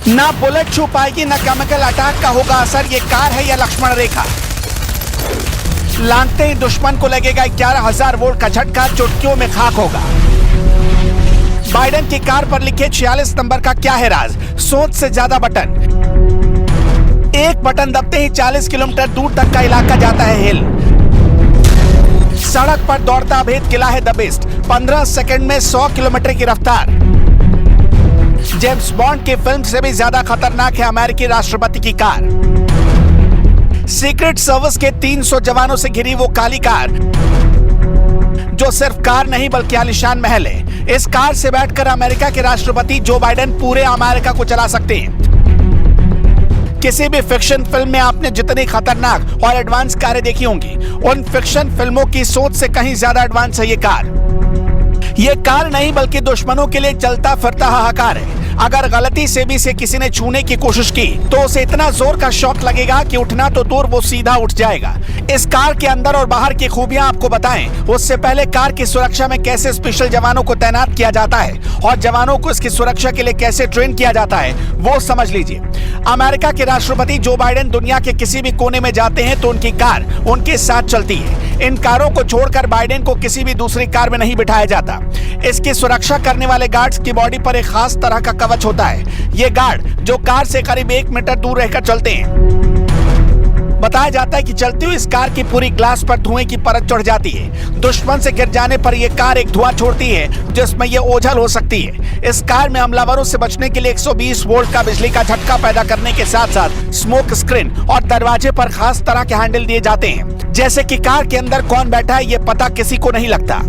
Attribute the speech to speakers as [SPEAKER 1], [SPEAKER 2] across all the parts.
[SPEAKER 1] ना बुलेट छू पाएगी ना केमिकल अटैक का होगा असर। ये कार है या लक्ष्मण रेखा। लांघते ही दुश्मन को लगेगा 11,000 वोल्ट का झटका, चुटकियों में खाक होगा। बाइडेन की कार पर लिखे 46 नंबर का क्या है राज? सोच से ज्यादा बटन। एक बटन दबते ही 40 किलोमीटर दूर तक का इलाका जाता है हिल। सड़क पर दौड़ता अभेद किला है द बेस्ट। 15 सेकंड में 100 किलोमीटर की रफ्तार। जेम्स बॉन्ड की फिल्म से भी ज्यादा खतरनाक है अमेरिकी राष्ट्रपति की कार। सीक्रेट सर्विस के 300 जवानों से घिरी वो काली कार, जो सिर्फ कार नहीं बल्कि आलीशान महल है। इस कार से बैठकर अमेरिका के राष्ट्रपति जो बाइडेन पूरे अमेरिका को चला सकते हैं। किसी भी फिक्शन फिल्म में आपने जितनी खतरनाक और एडवांस कारें देखी होंगी, उन फिक्शन फिल्मों की सोच से कहीं ज्यादा एडवांस है ये कार। ये कार नहीं बल्कि दुश्मनों के लिए चलता फिरता हाहाकार है। अगर गलती से भी किसी ने छूने की कोशिश की तो उसे इतना जोर का शॉक लगेगा कि उठना तो दूर वो सीधा उठ जाएगा। इस कार के अंदर और बाहर की खूबियां आपको बताएं, उससे पहले कार की सुरक्षा में कैसे स्पेशल जवानों को तैनात किया जाता है और जवानों को इसकी सुरक्षा के लिए कैसे ट्रेन किया जाता है वो समझ लीजिए। अमेरिका के राष्ट्रपति जो बाइडेन दुनिया के किसी भी कोने में जाते हैं तो उनकी कार उनके साथ चलती है। इन कारों को छोड़कर बाइडेन को किसी भी दूसरी कार में नहीं बिठाया जाता। इसकी सुरक्षा करने वाले गार्ड्स की बॉडी पर एक खास तरह का कवच होता है। ये गार्ड जो कार से करीब 1 मीटर दूर रहकर चलते हैं। बताया जाता है कि चलती हुई इस कार की पूरी ग्लास पर धुएं की परत चढ़ जाती है। दुश्मन से गिर जाने पर यह कार एक धुआं छोड़ती है जिसमें यह ओझल हो सकती है। इस कार में हमलावरों से बचने के लिए 120 वोल्ट का बिजली का झटका पैदा करने के साथ साथ स्मोक स्क्रीन और दरवाजे पर खास तरह के हैंडल दिए जाते हैं, जैसे कि कार के अंदर कौन बैठा है ये पता किसी को नहीं लगता।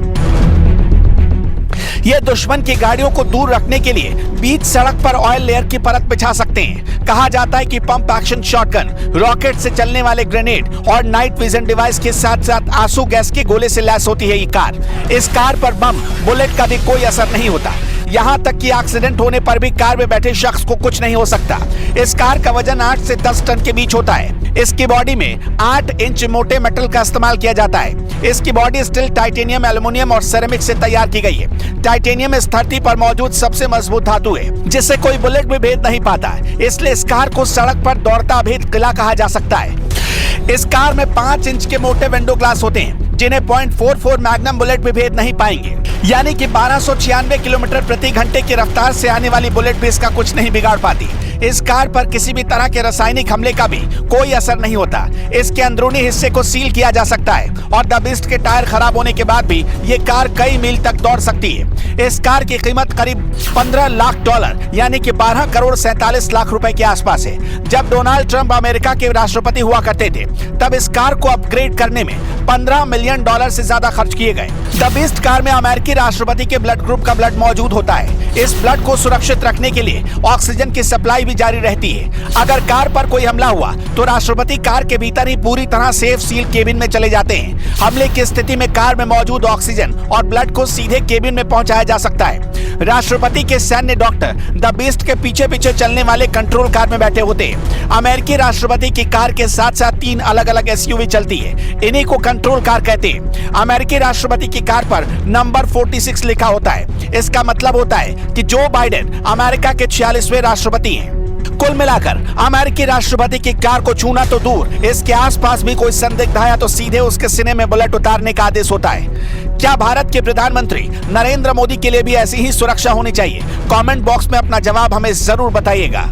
[SPEAKER 1] ये दुश्मन की गाड़ियों को दूर रखने के लिए बीच सड़क पर ऑयल लेयर की परत बिछा सकते हैं। कहा जाता है कि पंप एक्शन शॉटगन, रॉकेट से चलने वाले ग्रेनेड और नाइट विजन डिवाइस के साथ साथ आंसू गैस के गोले से लैस होती है ये कार। इस कार पर बम, बुलेट का भी कोई असर नहीं होता। यहाँ तक कि एक्सीडेंट होने पर भी कार में बैठे शख्स को कुछ नहीं हो सकता। इस कार का वजन 8 से 10 टन के बीच होता है। इसकी बॉडी में 8 इंच मोटे मेटल का इस्तेमाल किया जाता है। इसकी बॉडी स्टील, टाइटेनियम, एल्युमिनियम और सेरेमिक से तैयार की गई है। टाइटेनियम इस धरती पर मौजूद सबसे मजबूत धातु है, जिससे कोई बुलेट भी भेद नहीं पाता। इसलिए इस कार को सड़क पर दौड़ता अभेद किला कहा जा सकता है। इस कार में 5 इंच के मोटे विंडो ग्लास होते हैं, जिन्हें .44 मैग्नम बुलेट भी भेद नहीं पाएंगे। यानी कि 1296 किलोमीटर प्रति घंटे की रफ्तार से आने वाली बुलेट भी इसका कुछ नहीं बिगाड़ पाती। इस कार पर किसी भी तरह के रासायनिक हमले का भी कोई असर नहीं होता। इसके अंदरूनी हिस्से को सील किया जा सकता है और द बीस्ट के टायर खराब होने के बाद भी ये कार कई मील तक दौड़ सकती है। इस कार की कीमत करीब $15 लाख यानी कि 12 करोड़ 47 लाख रुपए के आसपास है। जब डोनाल्ड ट्रंप अमेरिका के राष्ट्रपति हुआ करते थे तब इस कार को अपग्रेड करने में $15 मिलियन से ज्यादा खर्च किए गए। द बीस्ट कार में अमेरिकी राष्ट्रपति के ब्लड ग्रुप का ब्लड मौजूद होता है। इस ब्लड को सुरक्षित रखने के लिए ऑक्सीजन की सप्लाई भी जारी रहती है। अगर कार पर कोई हमला हुआ तो राष्ट्रपति कार के भीतर ही पूरी तरह सेफ सील केबिन में चले जाते हैं। हमले की स्थिति में कार में मौजूद ऑक्सीजन और ब्लड को सीधे केबिन में पहुंचाया जा सकता है। राष्ट्रपति के सैन्य डॉक्टर द बीस्ट के पीछे पीछे चलने वाले कंट्रोल कार में बैठे होते हैं। अमेरिकी राष्ट्रपति की कार के साथ साथ 3 अलग अलग SUV चलती है। इन्हीं को कंट्रोल कार कहते हैं। अमेरिकी राष्ट्रपति की कार पर नंबर 46 लिखा होता है। इसका मतलब होता है कि जो बाइडेन अमेरिका के 46वें राष्ट्रपति हैं। कुल मिलाकर अमेरिकी राष्ट्रपति की कार को छूना तो दूर, इसके आसपास भी कोई संदिग्ध आया तो सीधे उसके सीने में बुलेट उतारने का आदेश होता है। क्या भारत के प्रधानमंत्री नरेंद्र मोदी के लिए भी ऐसी ही सुरक्षा होनी चाहिए? कमेंट बॉक्स में अपना जवाब हमें जरूर बताइएगा।